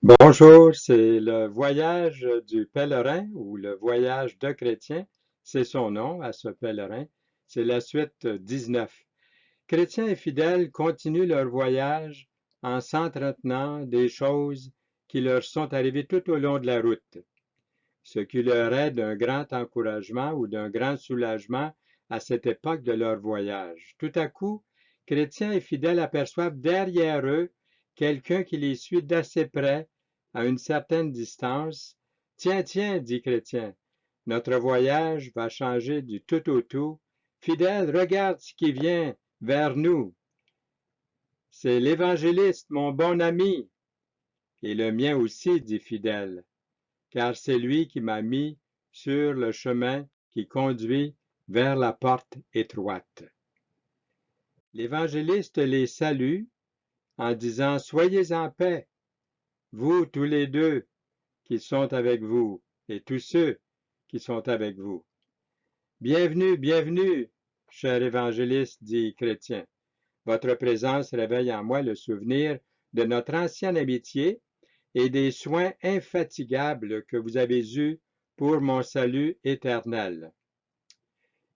Bonjour, c'est le voyage du pèlerin ou le voyage de chrétien, c'est son nom à ce pèlerin, c'est la suite 19. Chrétiens et fidèles continuent leur voyage en s'entretenant des choses qui leur sont arrivées tout au long de la route, ce qui leur est d'un grand encouragement ou d'un grand soulagement à cette époque de leur voyage. Tout à coup, chrétiens et fidèles aperçoivent derrière eux quelqu'un qui les suit d'assez près, à une certaine distance. Tiens, tiens, dit Chrétien, notre voyage va changer du tout au tout. Fidèle, regarde ce qui vient vers nous. C'est l'évangéliste, mon bon ami. Et le mien aussi, dit Fidèle, car c'est lui qui m'a mis sur le chemin qui conduit vers la porte étroite. L'évangéliste les salue en disant, soyez en paix, vous tous les deux qui sont avec vous et tous ceux qui sont avec vous. Bienvenue, bienvenue, cher évangéliste, dit Chrétien. Votre présence réveille en moi le souvenir de notre ancienne amitié et des soins infatigables que vous avez eus pour mon salut éternel.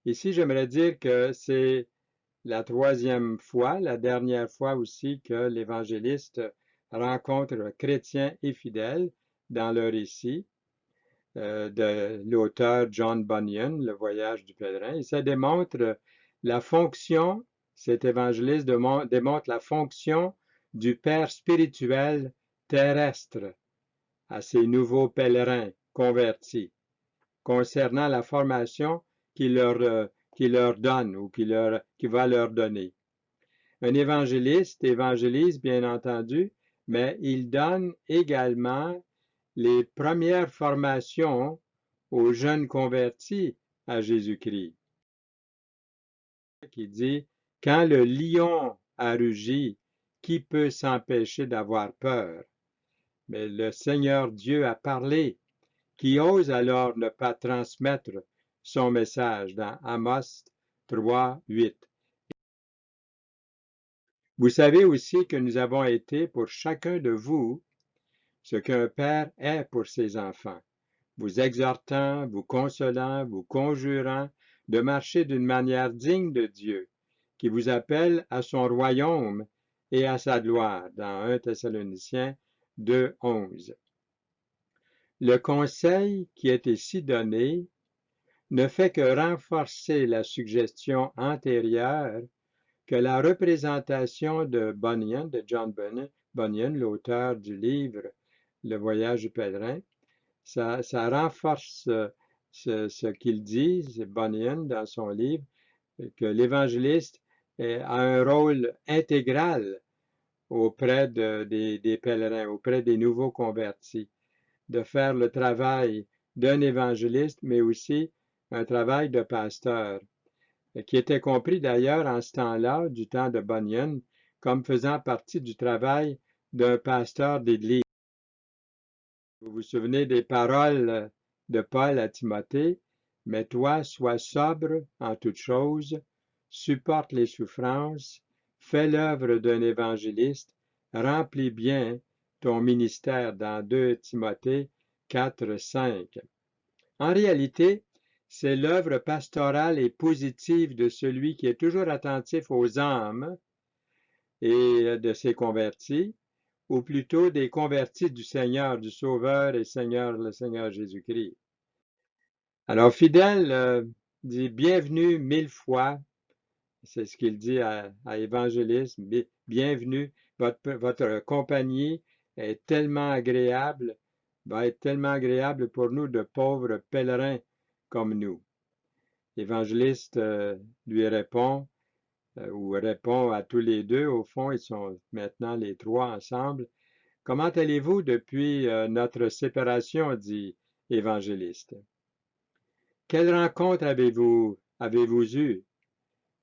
Ici, j'aimerais dire que c'est la troisième fois, la dernière fois aussi que l'évangéliste rencontre chrétiens et fidèles dans le récit de l'auteur John Bunyan, Le voyage du pèlerin. Et ça démontre la fonction, cet évangéliste démontre la fonction du Père spirituel terrestre à ces nouveaux pèlerins convertis concernant la formation qu'il leur donne ou qu'il va leur donner. Un évangéliste évangélise, bien entendu, mais il donne également les premières formations aux jeunes convertis à Jésus-Christ, qui dit, quand le lion a rugi, qui peut s'empêcher d'avoir peur? Mais le Seigneur Dieu a parlé. Qui ose alors ne pas transmettre son message dans Amos 3, 8. Vous savez aussi que nous avons été pour chacun de vous ce qu'un père est pour ses enfants, vous exhortant, vous consolant, vous conjurant de marcher d'une manière digne de Dieu, qui vous appelle à son royaume et à sa gloire, dans 1 Thessaloniciens 2, 11. Le conseil qui est ici donné ne fait que renforcer la suggestion antérieure que la représentation de Bunyan, de John Bunyan, l'auteur du livre Le voyage du pèlerin, ça renforce ce qu'il dit, Bunyan, dans son livre, que l'évangéliste a un rôle intégral auprès des pèlerins, auprès des nouveaux convertis, de faire le travail d'un évangéliste, mais aussi un travail de pasteur, qui était compris d'ailleurs en ce temps-là, du temps de Bunyan, comme faisant partie du travail d'un pasteur d'église. Vous vous souvenez des paroles de Paul à Timothée, mais toi, sois sobre en toutes choses, supporte les souffrances, fais l'œuvre d'un évangéliste, remplis bien ton ministère dans 2 Timothée 4, 5. En réalité, c'est l'œuvre pastorale et positive de celui qui est toujours attentif aux âmes et de ses convertis, ou plutôt des convertis du Seigneur, du Sauveur et Seigneur, le Seigneur Jésus-Christ. Alors, fidèle dit bienvenue 1000 fois, c'est ce qu'il dit à Évangéliste, bienvenue, votre compagnie est tellement agréable, va être tellement agréable pour nous de pauvres pèlerins comme nous. L'évangéliste lui répond, ou répond à tous les deux, au fond, ils sont maintenant les trois ensemble. Comment allez-vous depuis notre séparation, dit l'évangéliste. Quelle rencontre avez-vous eue?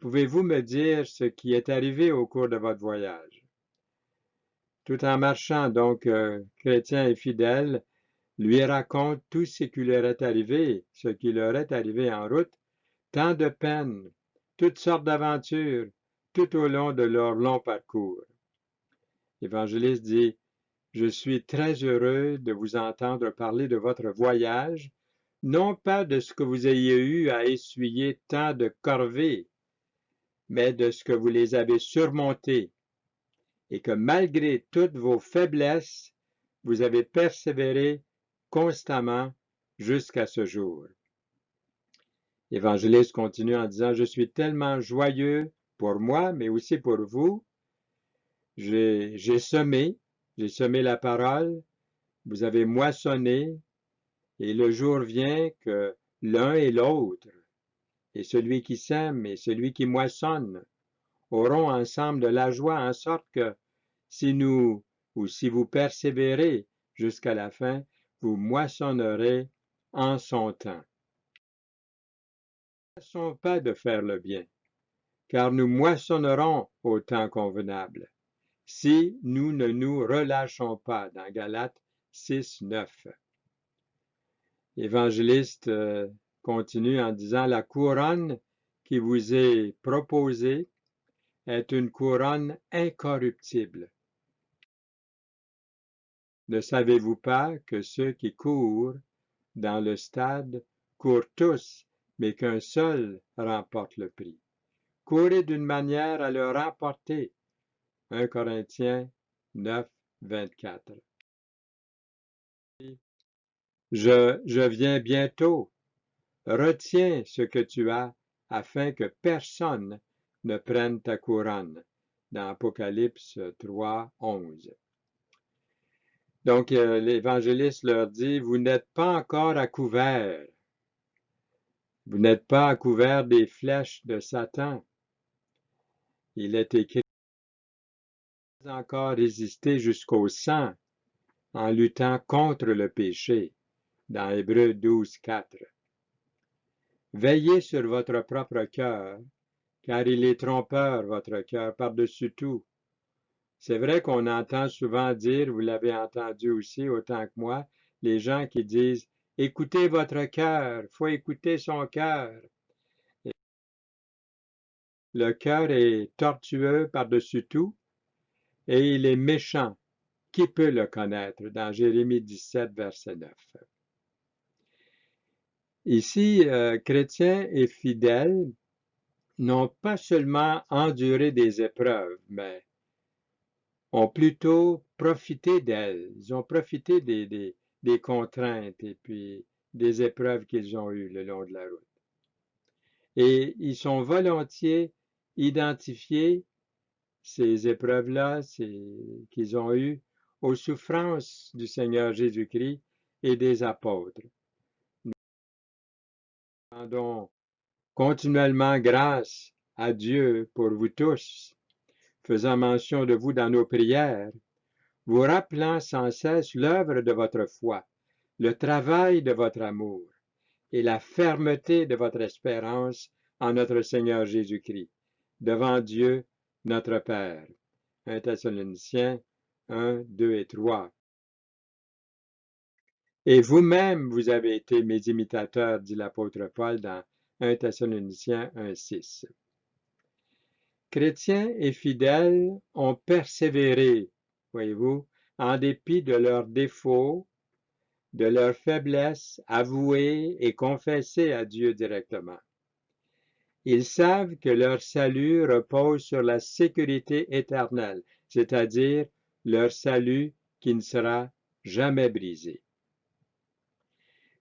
Pouvez-vous me dire ce qui est arrivé au cours de votre voyage? Tout en marchant, donc, chrétien et fidèle, lui raconte tout ce qui leur est arrivé, ce qui leur est arrivé en route, tant de peines, toutes sortes d'aventures, tout au long de leur long parcours. L'évangéliste dit, Je suis très heureux de vous entendre parler de votre voyage, non pas de ce que vous ayez eu à essuyer tant de corvées, mais de ce que vous les avez surmontées, et que malgré toutes vos faiblesses, vous avez persévéré constamment jusqu'à ce jour. L'évangéliste continue en disant, je suis tellement joyeux pour moi, mais aussi pour vous. J'ai semé la parole, vous avez moissonné, et le jour vient que l'un et l'autre, et celui qui sème et celui qui moissonne, auront ensemble de la joie, en sorte que si nous, ou si vous persévérez jusqu'à la fin, vous moissonnerez en son temps. Ne cessons pas de faire le bien, car nous moissonnerons au temps convenable, si nous ne nous relâchons pas, dans Galates 6, 9. L'évangéliste continue en disant, la couronne qui vous est proposée est une couronne incorruptible. Ne savez-vous pas que ceux qui courent dans le stade courent tous, mais qu'un seul remporte le prix? Courez d'une manière à le remporter. 1 Corinthiens 9, 24. Je viens bientôt. Retiens ce que tu as, afin que personne ne prenne ta couronne. Dans Apocalypse 3, 11. Donc, l'évangéliste leur dit, vous n'êtes pas encore à couvert. Vous n'êtes pas à couvert des flèches de Satan. Il est écrit, vous n'avez pas encore résisté jusqu'au sang en luttant contre le péché. Dans Hébreux 12, 4. Veillez sur votre propre cœur, car il est trompeur, votre cœur, par-dessus tout. C'est vrai qu'on entend souvent dire, vous l'avez entendu aussi autant que moi, les gens qui disent, écoutez votre cœur, il faut écouter son cœur. Le cœur est tortueux par-dessus tout et il est méchant. Qui peut le connaître? Dans Jérémie 17, verset 9. Ici, chrétiens et fidèles n'ont pas seulement enduré des épreuves, mais ont plutôt profité d'elles. Ils ont profité des contraintes et puis des épreuves qu'ils ont eues le long de la route. Et ils sont volontiers identifiés, ces épreuves-là qu'ils ont eues, aux souffrances du Seigneur Jésus-Christ et des apôtres. Nous rendons continuellement grâce à Dieu pour vous tous, faisant mention de vous dans nos prières, vous rappelant sans cesse l'œuvre de votre foi, le travail de votre amour et la fermeté de votre espérance en notre Seigneur Jésus-Christ, devant Dieu notre Père. 1 Thessaloniciens 1, 2 et 3. Et vous-même, vous avez été mes imitateurs, dit l'apôtre Paul dans 1 Thessaloniciens 1, 6. Chrétiens et fidèles ont persévéré, voyez-vous, en dépit de leurs défauts, de leurs faiblesses avouées et confessées à Dieu directement. Ils savent que leur salut repose sur la sécurité éternelle, c'est-à-dire leur salut qui ne sera jamais brisé.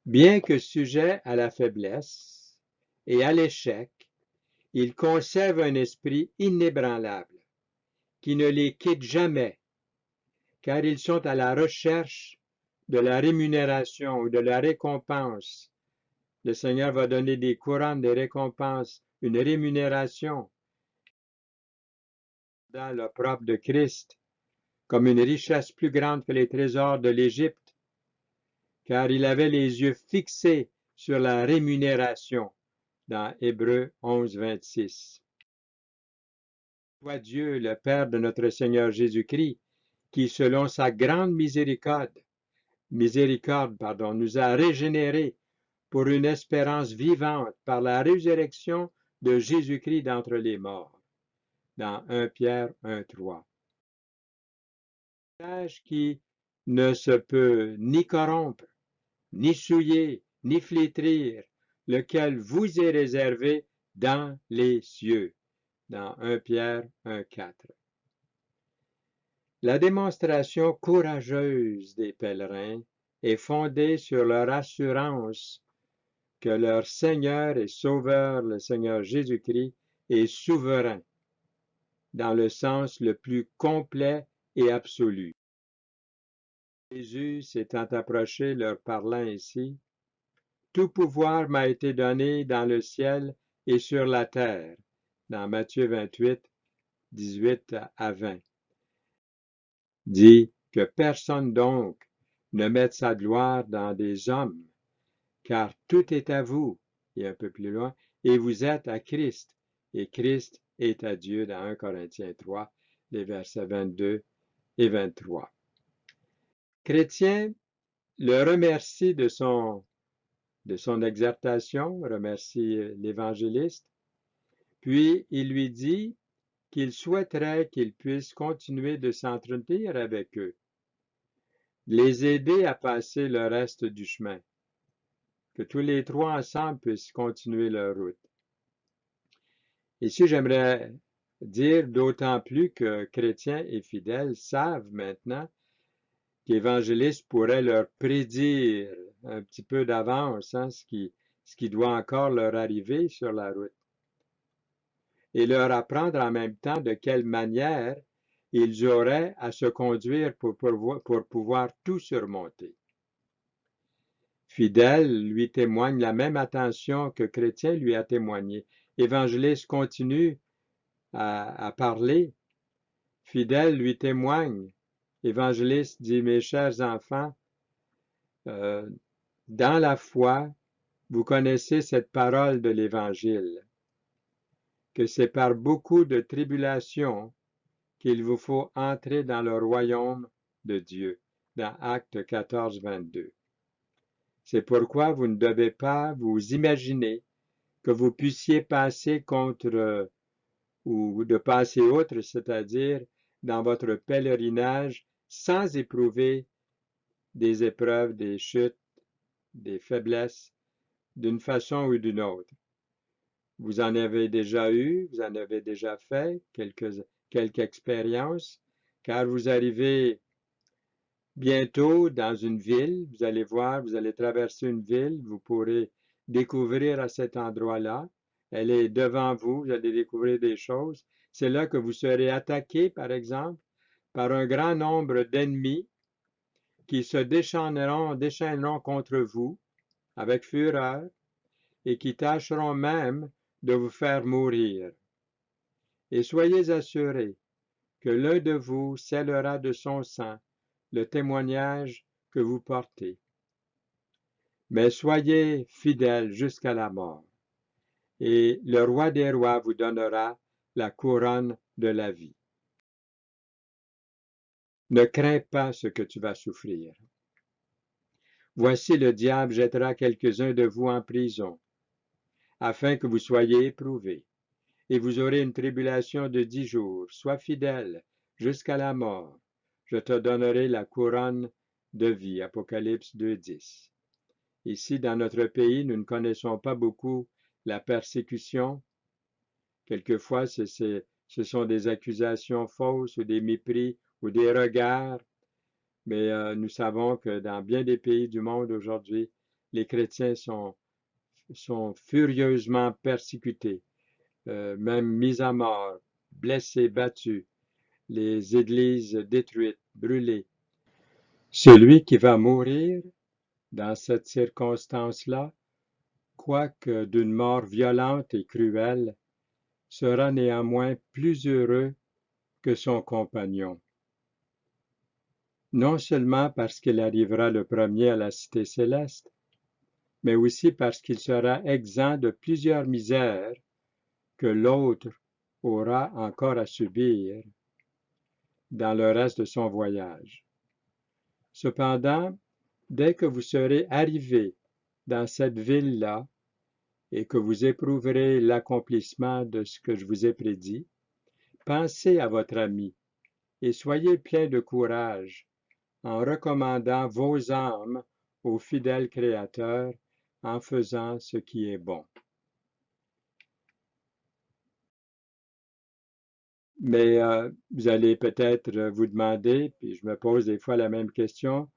Bien que sujets à la faiblesse et à l'échec, ils conservent un esprit inébranlable qui ne les quitte jamais, car ils sont à la recherche de la rémunération ou de la récompense. Le Seigneur va donner des couronnes, des récompenses, une rémunération dans l'opprobre de Christ, comme une richesse plus grande que les trésors de l'Égypte, car il avait les yeux fixés sur la rémunération, dans Hébreux 11, 26. Soit Dieu, le Père de notre Seigneur Jésus-Christ, qui, selon sa grande miséricorde, nous a régénérés pour une espérance vivante par la résurrection de Jésus-Christ d'entre les morts. Dans 1 Pierre 1, 3. Qui ne se peut ni corrompre, ni souiller, ni flétrir, lequel vous est réservé dans les cieux. Dans 1 Pierre 1,4. La démonstration courageuse des pèlerins est fondée sur leur assurance que leur Seigneur et Sauveur, le Seigneur Jésus-Christ, est souverain, dans le sens le plus complet et absolu. Jésus s'étant approché leur parlant ainsi, « Tout pouvoir m'a été donné dans le ciel et sur la terre » dans Matthieu 28, 18 à 20. Dit que personne donc ne mette sa gloire dans des hommes, car tout est à vous, et un peu plus loin, et vous êtes à Christ, et Christ est à Dieu dans 1 Corinthiens 3, les versets 22 et 23. Chrétien le remercie de son exhortation, remercie l'évangéliste, puis il lui dit qu'il souhaiterait qu'il puisse continuer de s'entretenir avec eux, les aider à passer le reste du chemin, que tous les trois ensemble puissent continuer leur route. Ici, j'aimerais dire d'autant plus que chrétiens et fidèles savent maintenant qu'évangéliste pourrait leur prédire un petit peu d'avance ce qui doit encore leur arriver sur la route et leur apprendre en même temps de quelle manière ils auraient à se conduire pour pouvoir tout surmonter. Fidèle lui témoigne la même attention que Chrétien lui a témoigné. Évangéliste continue à parler. Fidèle lui témoigne. Évangéliste dit, mes chers enfants, dans la foi, vous connaissez cette parole de l'Évangile, que c'est par beaucoup de tribulations qu'il vous faut entrer dans le royaume de Dieu, dans Actes 14, 22. C'est pourquoi vous ne devez pas vous imaginer que vous puissiez passer contre ou de passer outre, c'est-à-dire dans votre pèlerinage, sans éprouver des épreuves, des chutes, des faiblesses, d'une façon ou d'une autre. Vous en avez déjà eu, vous en avez déjà fait quelques expériences, car vous arrivez bientôt dans une ville, vous allez voir, vous allez traverser une ville, vous pourrez découvrir à cet endroit-là, elle est devant vous, vous allez découvrir des choses. C'est là que vous serez attaqué, par exemple, par un grand nombre d'ennemis qui se déchaîneront contre vous avec fureur et qui tâcheront même de vous faire mourir. Et soyez assurés que l'un de vous scellera de son sang le témoignage que vous portez. Mais soyez fidèles jusqu'à la mort, et le roi des rois vous donnera la couronne de la vie. Ne crains pas ce que tu vas souffrir. Voici le diable jettera quelques-uns de vous en prison, afin que vous soyez éprouvés, et vous aurez une tribulation de 10 jours. Sois fidèle jusqu'à la mort. Je te donnerai la couronne de vie. Apocalypse 2,10. Ici, dans notre pays, nous ne connaissons pas beaucoup la persécution. Quelquefois, ce sont des accusations fausses ou des mépris ou des regards. Mais nous savons que dans bien des pays du monde aujourd'hui, les chrétiens sont furieusement persécutés, même mis à mort, blessés, battus, les églises détruites, brûlées. Celui qui va mourir dans cette circonstance-là, quoique d'une mort violente et cruelle, sera néanmoins plus heureux que son compagnon. Non seulement parce qu'il arrivera le premier à la cité céleste, mais aussi parce qu'il sera exempt de plusieurs misères que l'autre aura encore à subir dans le reste de son voyage. Cependant, dès que vous serez arrivé dans cette ville-là et que vous éprouverez l'accomplissement de ce que je vous ai prédit, pensez à votre ami et soyez plein de courage en recommandant vos âmes au fidèle Créateur, en faisant ce qui est bon. Mais vous allez peut-être vous demander, puis je me pose des fois la même question,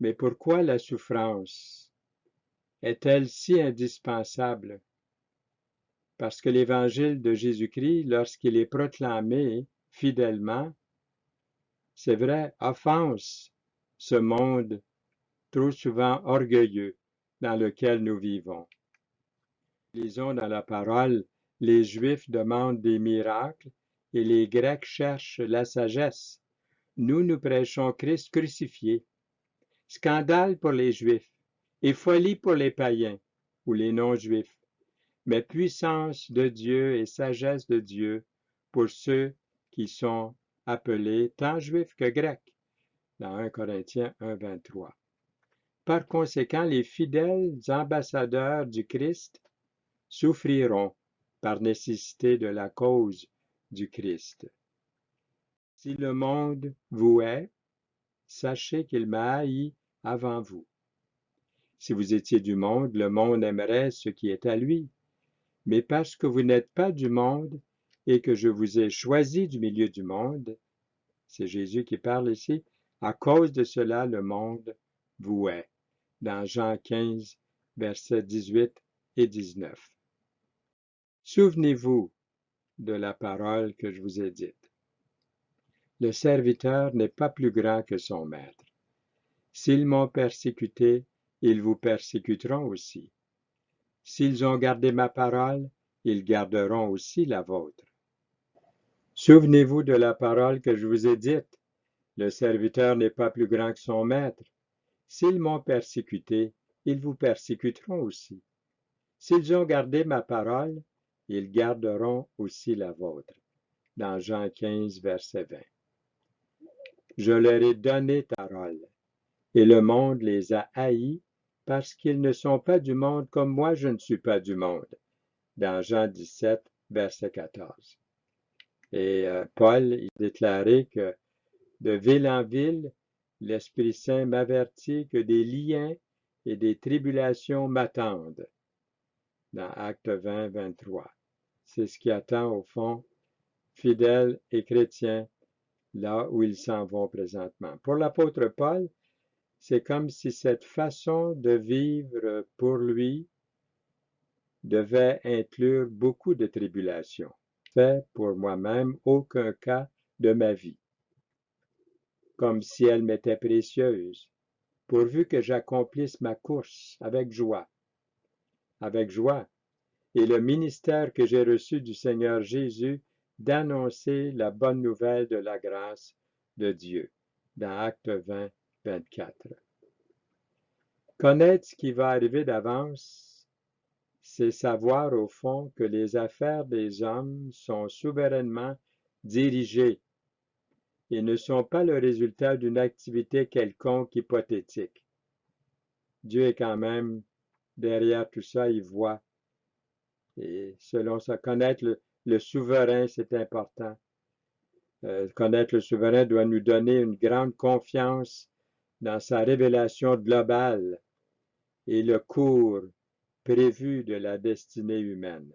mais pourquoi la souffrance est-elle si indispensable? Parce que l'évangile de Jésus-Christ, lorsqu'il est proclamé fidèlement, c'est vrai, offense ce monde trop souvent orgueilleux dans lequel nous vivons. Lisons dans la parole, les Juifs demandent des miracles et les Grecs cherchent la sagesse. Nous prêchons Christ crucifié. Scandale pour les Juifs et folie pour les païens ou les non-Juifs, mais puissance de Dieu et sagesse de Dieu pour ceux qui sont appelés tant Juifs que Grecs, dans 1 Corinthiens 1, 23. Par conséquent, les fidèles ambassadeurs du Christ souffriront par nécessité de la cause du Christ. Si le monde vous hait, sachez qu'il m'a haï avant vous. Si vous étiez du monde, le monde aimerait ce qui est à lui. Mais parce que vous n'êtes pas du monde et que je vous ai choisi du milieu du monde, c'est Jésus qui parle ici, à cause de cela le monde vous hait. Dans Jean 15, versets 18 et 19. Souvenez-vous de la parole que je vous ai dite. Le serviteur n'est pas plus grand que son maître. S'ils m'ont persécuté, ils vous persécuteront aussi. S'ils ont gardé ma parole, ils garderont aussi la vôtre. Souvenez-vous de la parole que je vous ai dite. Le serviteur n'est pas plus grand que son maître. S'ils m'ont persécuté, ils vous persécuteront aussi. S'ils ont gardé ma parole, ils garderont aussi la vôtre. Dans Jean 15, verset 20. Je leur ai donné ta parole, et le monde les a haïs parce qu'ils ne sont pas du monde comme moi je ne suis pas du monde. Dans Jean 17, verset 14. Et Paul il déclarait que de ville en ville, l'Esprit Saint m'avertit que des liens et des tribulations m'attendent. Dans Actes 20, 23. C'est ce qui attend au fond fidèles et chrétiens là où ils s'en vont présentement. Pour l'apôtre Paul, c'est comme si cette façon de vivre pour lui devait inclure beaucoup de tribulations. Fait pour moi-même aucun cas de ma vie, comme si elle m'était précieuse, pourvu que j'accomplisse ma course avec joie, et le ministère que j'ai reçu du Seigneur Jésus d'annoncer la bonne nouvelle de la grâce de Dieu, dans Actes 20, 24. Connaître ce qui va arriver d'avance, c'est savoir au fond que les affaires des hommes sont souverainement dirigées et ne sont pas le résultat d'une activité quelconque hypothétique. Dieu est quand même derrière tout ça, il voit. Et selon ça, connaître le souverain, c'est important. Connaître le souverain doit nous donner une grande confiance dans sa révélation globale et le cours prévu de la destinée humaine.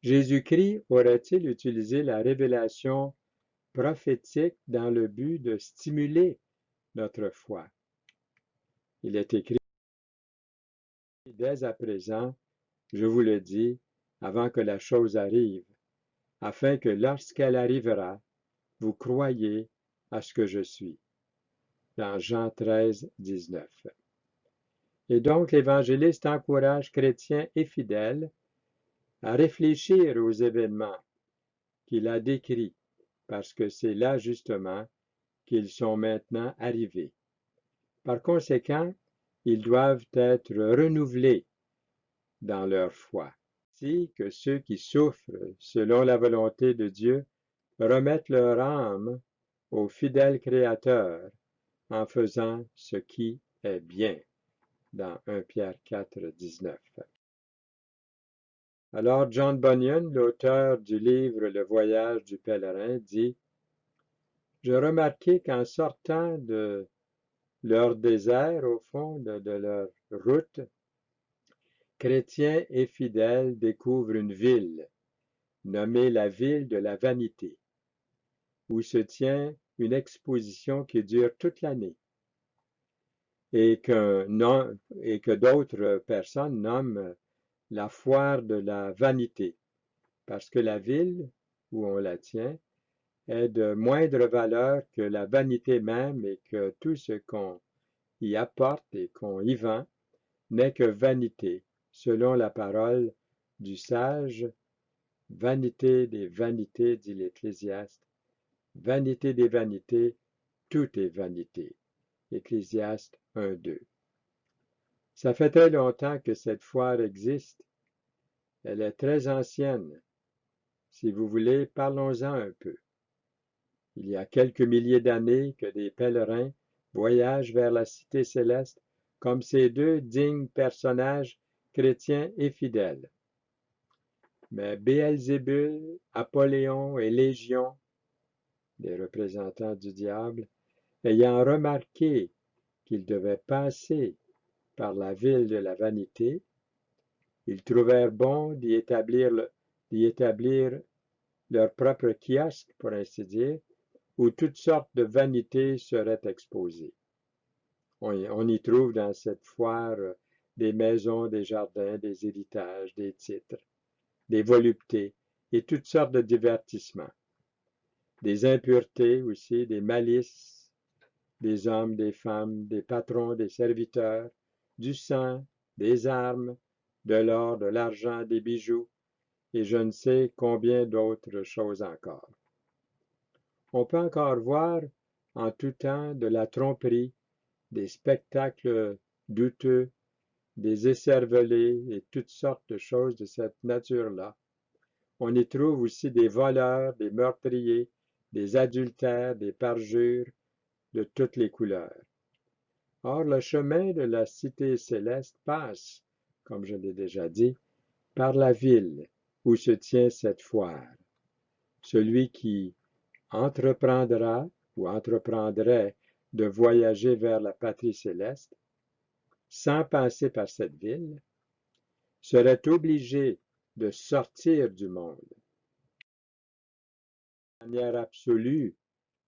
Jésus-Christ aurait-il utilisé la révélation prophétique dans le but de stimuler notre foi? Il est écrit dès à présent, je vous le dis, avant que la chose arrive, afin que lorsqu'elle arrivera, vous croyez à ce que je suis. Dans Jean 13, 19. Et donc l'évangéliste encourage chrétiens et fidèles à réfléchir aux événements qu'il a décrits, parce que c'est là justement qu'ils sont maintenant arrivés. Par conséquent, ils doivent être renouvelés dans leur foi, ainsi que ceux qui souffrent selon la volonté de Dieu remettent leur âme au fidèle Créateur en faisant ce qui est bien, dans 1 Pierre 4, 19. Alors John Bunyan, l'auteur du livre Le voyage du pèlerin, dit je remarquai qu'en sortant de leur désert, au fond, de leur route, chrétiens et fidèles découvrent une ville, nommée la ville de la vanité, où se tient une exposition qui dure toute l'année et que d'autres personnes nomment la foire de la vanité, parce que la ville où on la tient est de moindre valeur que la vanité même et que tout ce qu'on y apporte et qu'on y vend n'est que vanité, selon la parole du sage. Vanité des vanités, dit l'Ecclésiaste. Vanité des vanités, tout est vanité. Ecclésiaste 1:2. Ça fait très longtemps que cette foire existe. Elle est très ancienne. Si vous voulez, parlons-en un peu. Il y a quelques milliers d'années que des pèlerins voyagent vers la cité céleste comme ces deux dignes personnages chrétiens et fidèles. Mais Béelzébul, Apollyon et Légion, des représentants du diable, ayant remarqué qu'ils devaient passer par la ville de la vanité, ils trouvèrent bon d'y établir leur propre kiosque, pour ainsi dire, où toutes sortes de vanités seraient exposées. On y trouve dans cette foire des maisons, des jardins, des héritages, des titres, des voluptés et toutes sortes de divertissements. Des impuretés aussi, des malices, des hommes, des femmes, des patrons, des serviteurs, du sang, des armes, de l'or, de l'argent, des bijoux, et je ne sais combien d'autres choses encore. On peut encore voir en tout temps de la tromperie, des spectacles douteux, des écervelés et toutes sortes de choses de cette nature-là. On y trouve aussi des voleurs, des meurtriers, des adultères, des parjures de toutes les couleurs. Or, le chemin de la cité céleste passe, comme je l'ai déjà dit, par la ville où se tient cette foire. Celui qui entreprendra ou entreprendrait de voyager vers la patrie céleste, sans passer par cette ville, serait obligé de sortir du monde de manière absolue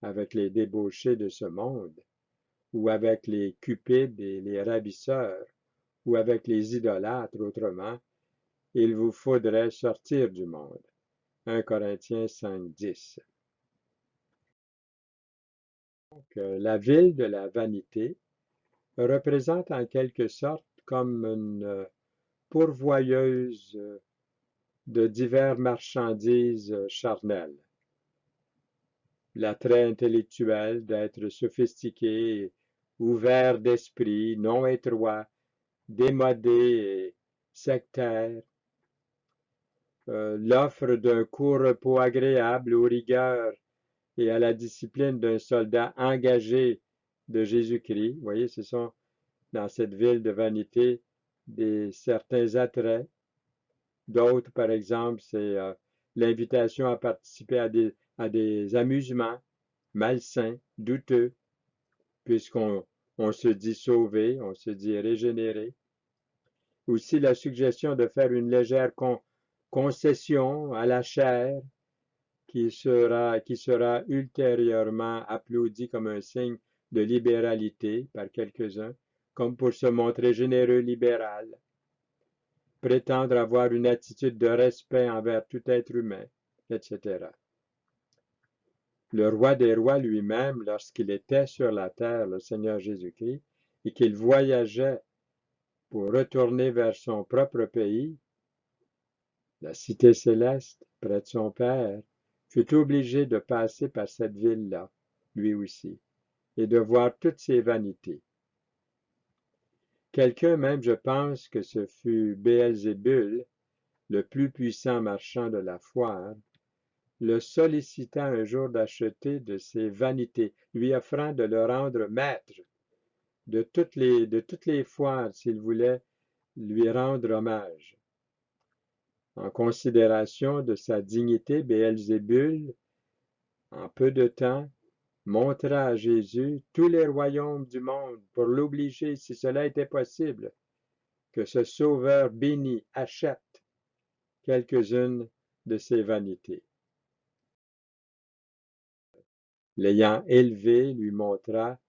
avec les débauchés de ce monde, ou avec les cupides et les ravisseurs, ou avec les idolâtres autrement, il vous faudrait sortir du monde. 1 Corinthiens 5:10. Donc, la ville de la vanité représente en quelque sorte comme une pourvoyeuse de diverses marchandises charnelles. L'attrait intellectuel d'être sophistiqué, ouvert d'esprit, non étroit, démodé et sectaire, l'offre d'un court repos agréable aux rigueurs et à la discipline d'un soldat engagé de Jésus-Christ. Vous voyez, ce sont dans cette ville de vanité certains attraits. D'autres, par exemple, c'est l'invitation à participer à des amusements malsains, douteux, puisqu'on se dit sauvé, on se dit régénéré. Aussi la suggestion de faire une légère concession à la chair qui sera ultérieurement applaudie comme un signe de libéralité par quelques-uns, comme pour se montrer généreux libéral, prétendre avoir une attitude de respect envers tout être humain, etc. Le roi des rois lui-même, lorsqu'il était sur la terre, le Seigneur Jésus-Christ, et qu'il voyageait pour retourner vers son propre pays, la cité céleste, près de son Père, fut obligé de passer par cette ville-là, lui aussi, et de voir toutes ses vanités. Quelqu'un même, je pense que ce fut Béelzébul, le plus puissant marchand de la foire, le sollicita un jour d'acheter de ses vanités, lui offrant de le rendre maître de toutes les foires s'il voulait lui rendre hommage. En considération de sa dignité, Béelzébul, en peu de temps, montra à Jésus tous les royaumes du monde pour l'obliger, si cela était possible, que ce Sauveur béni achète quelques-unes de ses vanités. L'ayant élevé, lui montra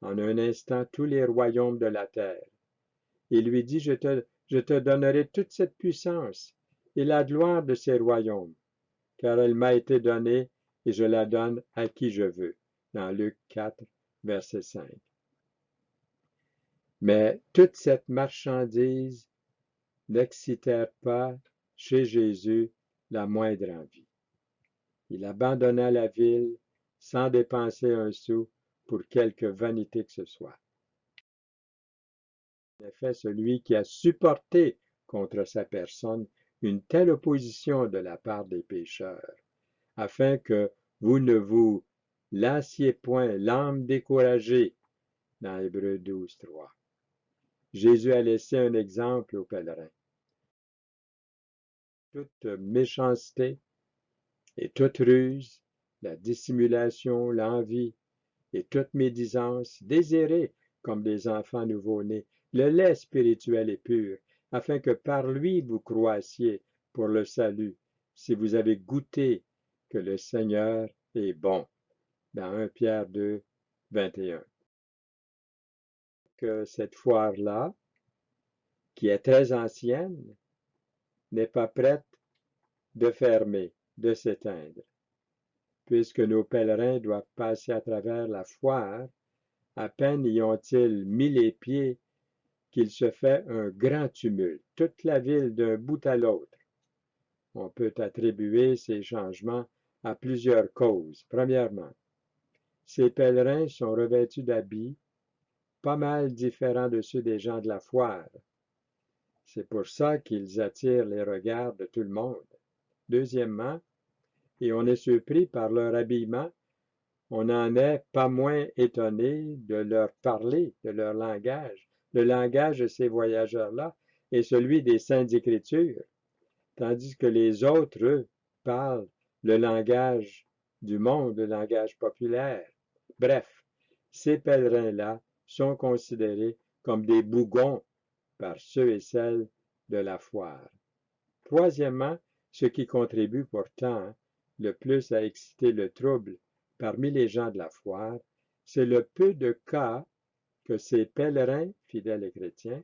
en un instant tous les royaumes de la terre. Il lui dit, je te donnerai toute cette puissance et la gloire de ces royaumes, car elle m'a été donnée et je la donne à qui je veux. Dans Luc 4, verset 5. Mais toute cette marchandise n'excitèrent pas chez Jésus la moindre envie. Il abandonna la ville sans dépenser un sou pour quelque vanité que ce soit. En effet, celui qui a supporté contre sa personne une telle opposition de la part des pécheurs, afin que vous ne vous lassiez point l'âme découragée, dans Hébreux 12, 3. Jésus a laissé un exemple aux pèlerins. Toute méchanceté et toute ruse, la dissimulation, l'envie et toute médisance, désirez comme des enfants nouveau-nés le lait spirituel et pur, afin que par lui vous croissiez pour le salut, si vous avez goûté que le Seigneur est bon. Dans 1 Pierre 2, 21. Que cette foire-là, qui est très ancienne, n'est pas prête de fermer, de s'éteindre, puisque nos pèlerins doivent passer à travers la foire, à peine y ont-ils mis les pieds qu'il se fait un grand tumulte, toute la ville d'un bout à l'autre. On peut attribuer ces changements à plusieurs causes. Premièrement, ces pèlerins sont revêtus d'habits pas mal différents de ceux des gens de la foire. C'est pour ça qu'ils attirent les regards de tout le monde. Deuxièmement, et on est surpris par leur habillement, on n'en est pas moins étonné de leur parler, de leur langage. Le langage de ces voyageurs-là est celui des Saintes Écritures, tandis que les autres, eux, parlent le langage du monde, le langage populaire. Bref, ces pèlerins-là sont considérés comme des bougons par ceux et celles de la foire. Troisièmement, ce qui contribue pourtant le plus à exciter le trouble parmi les gens de la foire, c'est le peu de cas que ces pèlerins, fidèles et chrétiens,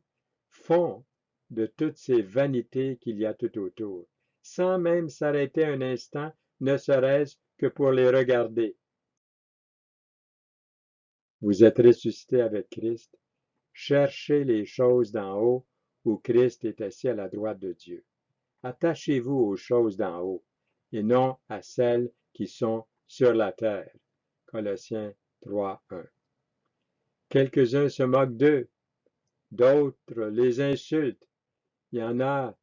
font de toutes ces vanités qu'il y a tout autour, sans même s'arrêter un instant, ne serait-ce que pour les regarder. Vous êtes ressuscité avec Christ, cherchez les choses d'en haut où Christ est assis à la droite de Dieu. Attachez-vous aux choses d'en haut et non à celles qui sont sur la terre. Colossiens 3, 1. Quelques-uns se moquent d'eux, d'autres les insultent. Il y en a,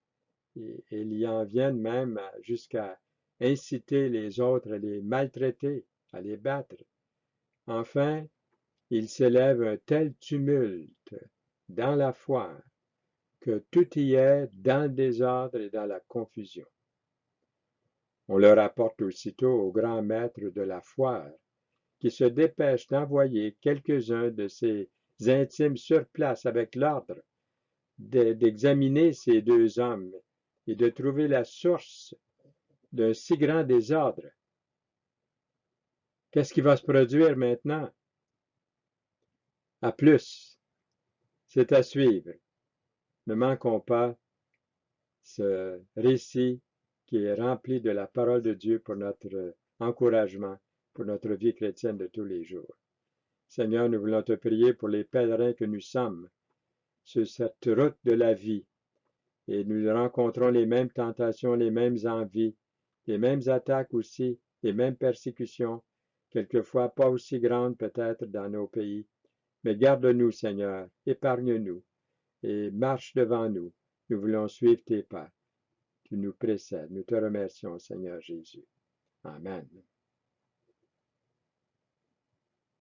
et ils y en viennent même jusqu'à inciter les autres à les maltraiter, à les battre. Enfin, il s'élève un tel tumulte dans la foire que tout y est dans le désordre et dans la confusion. On le rapporte aussitôt au grand maître de la foire, qui se dépêche d'envoyer quelques-uns de ses intimes sur place avec l'ordre d'examiner ces deux hommes et de trouver la source d'un si grand désordre. Qu'est-ce qui va se produire maintenant? À plus, c'est à suivre. Ne manquons pas ce récit qui est rempli de la parole de Dieu pour notre encouragement, pour notre vie chrétienne de tous les jours. Seigneur, nous voulons te prier pour les pèlerins que nous sommes sur cette route de la vie. Et nous rencontrons les mêmes tentations, les mêmes envies, les mêmes attaques aussi, les mêmes persécutions, quelquefois pas aussi grandes peut-être dans nos pays. Mais garde-nous, Seigneur, épargne-nous et marche devant nous. Nous voulons suivre tes pas. Tu nous précèdes. Nous te remercions, Seigneur Jésus. Amen.